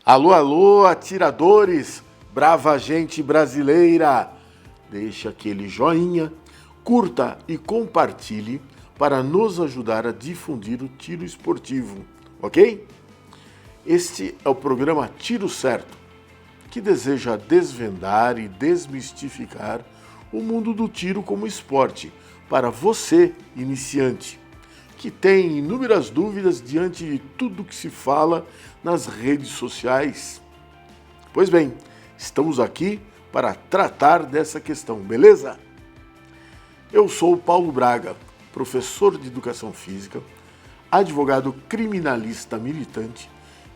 Alô, alô, atiradores, brava gente brasileira! Deixe aquele joinha, curta e compartilhe para nos ajudar a difundir o tiro esportivo, ok? Este é o programa Tiro Certo, que deseja desvendar e desmistificar o mundo do tiro como esporte para você, iniciante, que tem inúmeras dúvidas diante de tudo que se fala nas redes sociais. Pois bem, estamos aqui para tratar dessa questão, beleza? Eu sou o Paulo Braga, professor de Educação Física, advogado criminalista militante,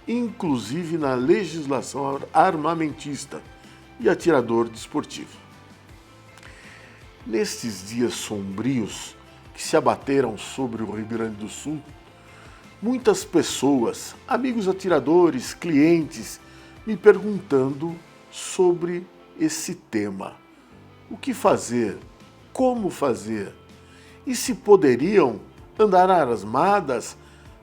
inclusive na legislação armamentista e atirador desportivo. Nestes dias sombrios que se abateram sobre o Rio Grande do Sul, muitas pessoas, amigos atiradores, clientes, me perguntando sobre esse tema. O que fazer? Como fazer? E se poderiam andar armadas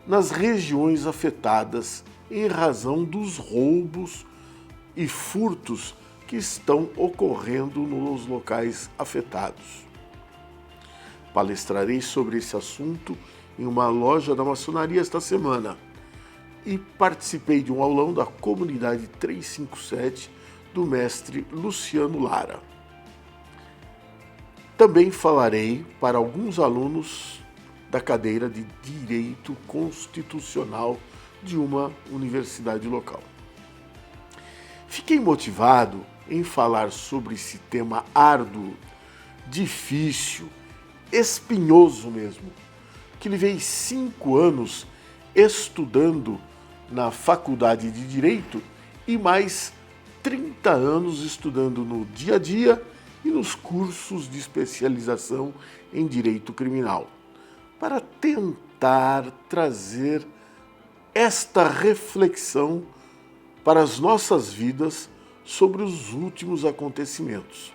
nas regiões afetadas em razão dos roubos e furtos que estão ocorrendo nos locais afetados. Palestrarei sobre esse assunto em uma loja da maçonaria esta semana e participei de um aulão da comunidade 357 do mestre Luciano Lara. Também falarei para alguns alunos da cadeira de Direito Constitucional de uma universidade local. Fiquei motivado em falar sobre esse tema árduo, difícil, espinhoso mesmo, que levei 5 anos estudando na faculdade de Direito e mais 30 anos estudando no dia a dia e nos cursos de especialização em Direito Criminal, para tentar trazer esta reflexão para as nossas vidas sobre os últimos acontecimentos,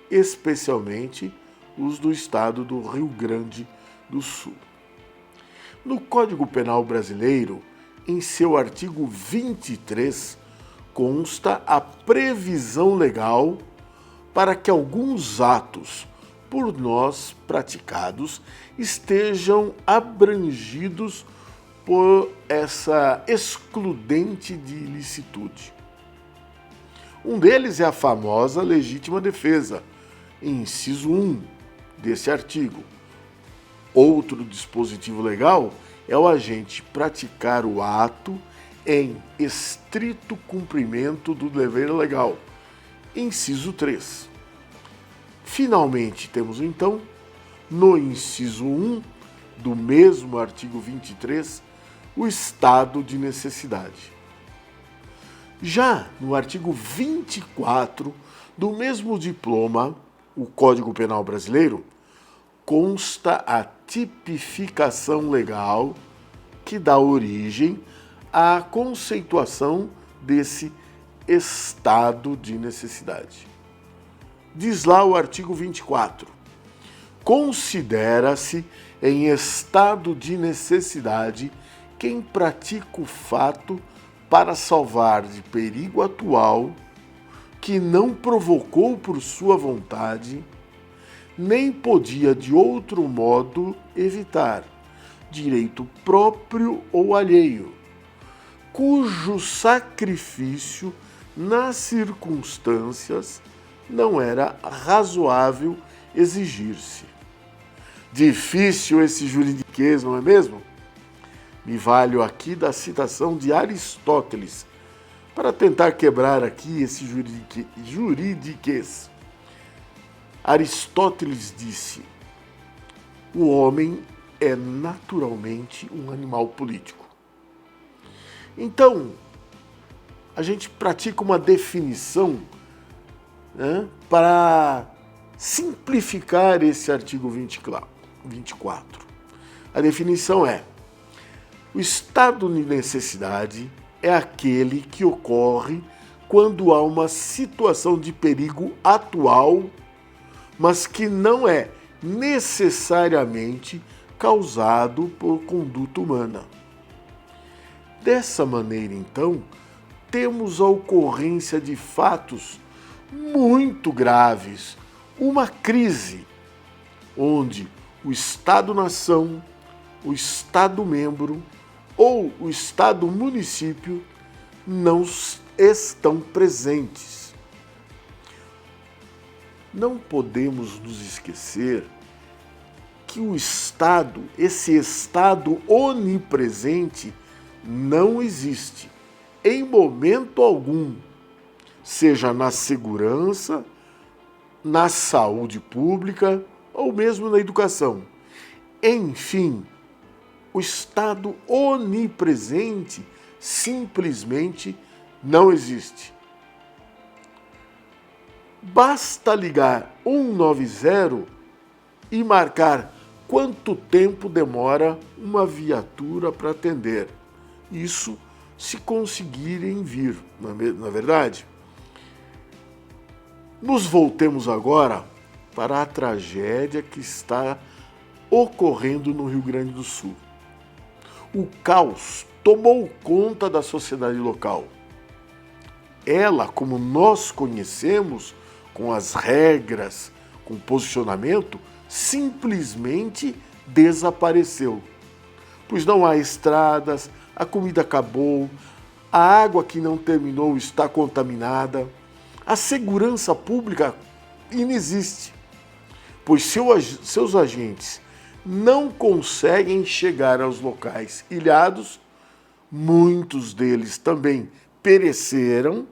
especialmente os do estado do Rio Grande do Sul. No Código Penal brasileiro, em seu artigo 23, consta a previsão legal para que alguns atos por nós praticados estejam abrangidos por essa excludente de ilicitude. Um deles é a famosa legítima defesa, inciso 1 desse artigo. Outro dispositivo legal é o agente praticar o ato em estrito cumprimento do dever legal, inciso 3. Finalmente, temos então, no inciso 1 do mesmo artigo 23, o estado de necessidade. Já no artigo 24 do mesmo diploma, o Código Penal brasileiro, consta a tipificação legal que dá origem à conceituação desse estado de necessidade. Diz lá o artigo 24: considera-se em estado de necessidade quem pratica o fato para salvar de perigo atual que não provocou por sua vontade, nem podia de outro modo evitar, direito próprio ou alheio, cujo sacrifício nas circunstâncias não era razoável exigir-se. Difícil esse juridiquês, não é mesmo? Me valho aqui da citação de Aristóteles para tentar quebrar aqui esse juridiquês. Aristóteles disse: o homem é naturalmente um animal político. Então, a gente pratica uma definição, né, para simplificar esse artigo 24. A definição é: o estado de necessidade é aquele que ocorre quando há uma situação de perigo atual, mas que não é necessariamente causado por conduta humana. Dessa maneira, então, temos a ocorrência de fatos muito graves, uma crise, onde o Estado-nação, o Estado-membro ou o Estado-município não estão presentes. Não podemos nos esquecer que o Estado, esse Estado onipresente, não existe em momento algum, seja na segurança, na saúde pública ou mesmo na educação. Enfim, o Estado onipresente simplesmente não existe. Basta ligar 190 e marcar quanto tempo demora uma viatura para atender. Isso se conseguirem vir, não é verdade? Nos voltemos agora para a tragédia que está ocorrendo no Rio Grande do Sul. O caos tomou conta da sociedade local. Ela, como nós conhecemos, com as regras, com o posicionamento, simplesmente desapareceu. Pois não há estradas, a comida acabou, a água que não terminou está contaminada, a segurança pública inexiste, pois seus agentes não conseguem chegar aos locais ilhados, muitos deles também pereceram,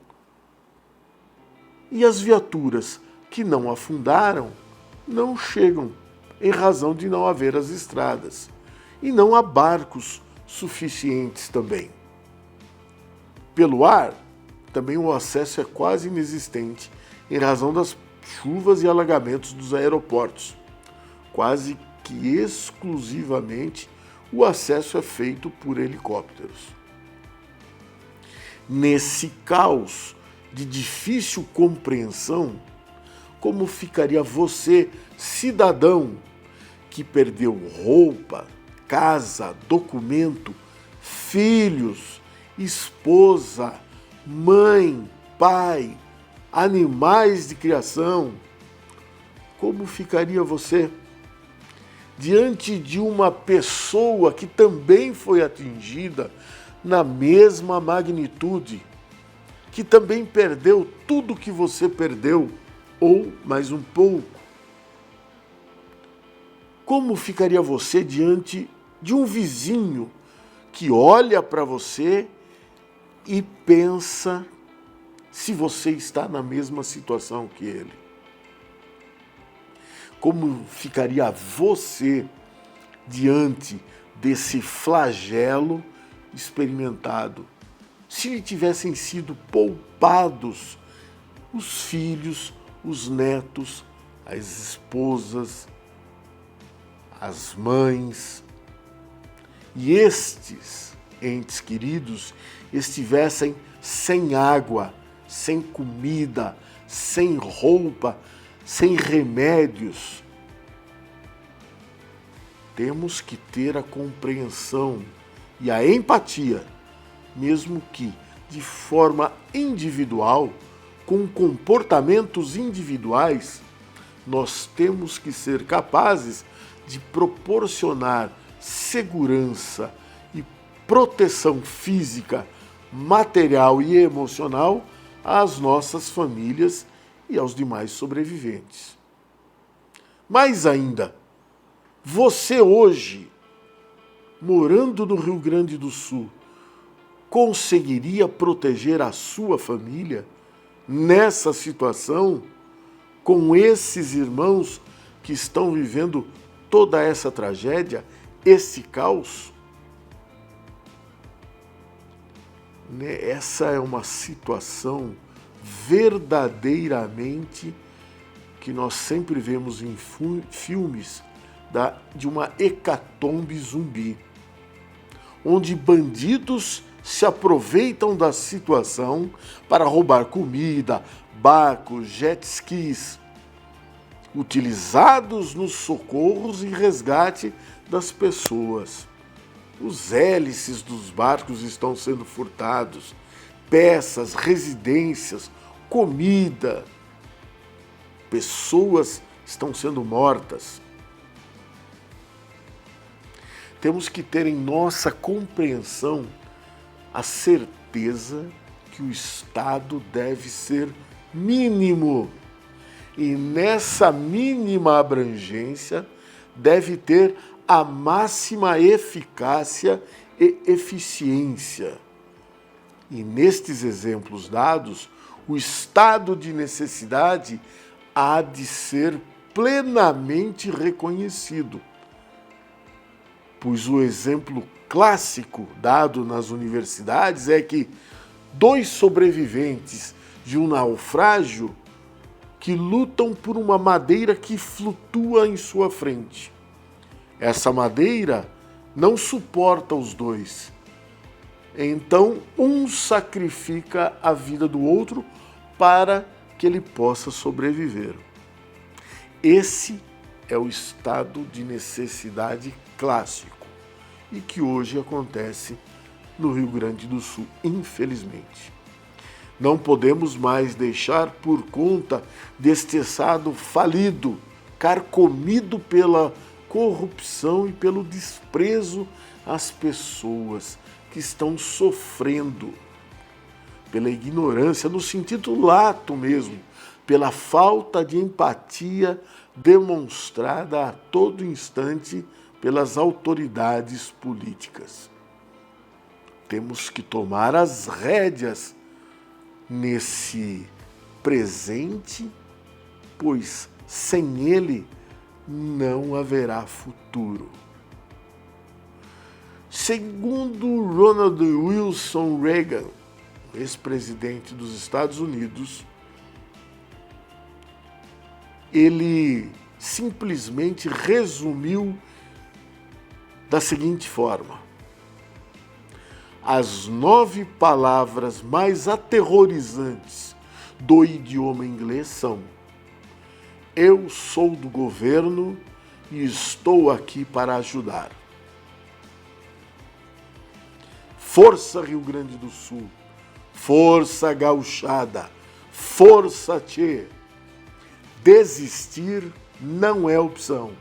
e as viaturas que não afundaram não chegam, em razão de não haver as estradas, e não há barcos suficientes também. Pelo ar, também o acesso é quase inexistente, em razão das chuvas e alagamentos dos aeroportos. Quase que exclusivamente o acesso é feito por helicópteros. Nesse caos de difícil compreensão, como ficaria você, cidadão, que perdeu roupa, casa, documento, filhos, esposa, mãe, pai, animais de criação? Como ficaria você diante de uma pessoa que também foi atingida na mesma magnitude, que também perdeu tudo que você perdeu, ou mais um pouco? Como ficaria você diante de um vizinho que olha para você e pensa se você está na mesma situação que ele? Como ficaria você diante desse flagelo experimentado se lhe tivessem sido poupados os filhos, os netos, as esposas, as mães, e estes entes queridos estivessem sem água, sem comida, sem roupa, sem remédios? Temos que ter a compreensão e a empatia, mesmo que de forma individual, com comportamentos individuais, nós temos que ser capazes de proporcionar segurança e proteção física, material e emocional às nossas famílias e aos demais sobreviventes. Mais ainda, você hoje, morando no Rio Grande do Sul, conseguiria proteger a sua família nessa situação, com esses irmãos que estão vivendo toda essa tragédia, esse caos? Essa é uma situação verdadeiramente que nós sempre vemos em filmes de uma hecatombe zumbi, onde bandidos se aproveitam da situação para roubar comida, barcos, jet skis, utilizados nos socorros e resgate das pessoas. Os hélices dos barcos estão sendo furtados, peças, residências, comida. Pessoas estão sendo mortas. Temos que ter em nossa compreensão a certeza que o Estado deve ser mínimo. E nessa mínima abrangência deve ter a máxima eficácia e eficiência. E nestes exemplos dados, o estado de necessidade há de ser plenamente reconhecido, pois o exemplo clássico dado nas universidades é que 2 sobreviventes de um naufrágio que lutam por uma madeira que flutua em sua frente. Essa madeira não suporta os 2. Então, um sacrifica a vida do outro para que ele possa sobreviver. Esse é o estado de necessidade clássico e que hoje acontece no Rio Grande do Sul, infelizmente. Não podemos mais deixar por conta deste estado falido, carcomido pela corrupção e pelo desprezo às pessoas que estão sofrendo, pela ignorância, no sentido lato mesmo, pela falta de empatia demonstrada a todo instante pelas autoridades políticas. Temos que tomar as rédeas nesse presente, pois sem ele não haverá futuro. Segundo Ronald Wilson Reagan, ex-presidente dos Estados Unidos, ele simplesmente resumiu da seguinte forma: as 9 palavras mais aterrorizantes do idioma inglês são: eu sou do governo e estou aqui para ajudar. Força Rio Grande do Sul, força gauchada, força tchê. Desistir não é opção.